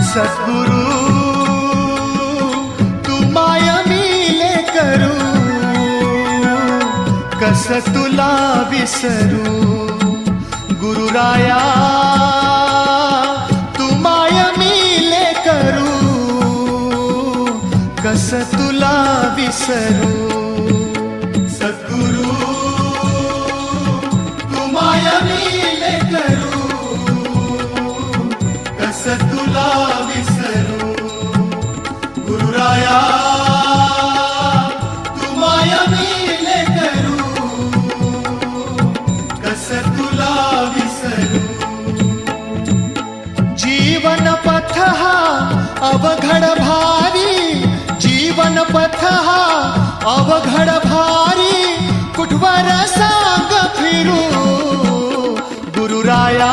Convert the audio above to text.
सद्गुरु तू माय मिले करू, कस तुला विसरू. गुरुराया तू माय मिले करू, कस तुला विसरू. सद्गुरु तू माय मिले करू, कस तुला विसरू. गुरुराया तू माय मिले करू, कस तुला विसरू. जीवन पथ हा अवघड भारी, जीवन पथ हा अवघड भारी, कुठवर सांग फिरू. गुरुराया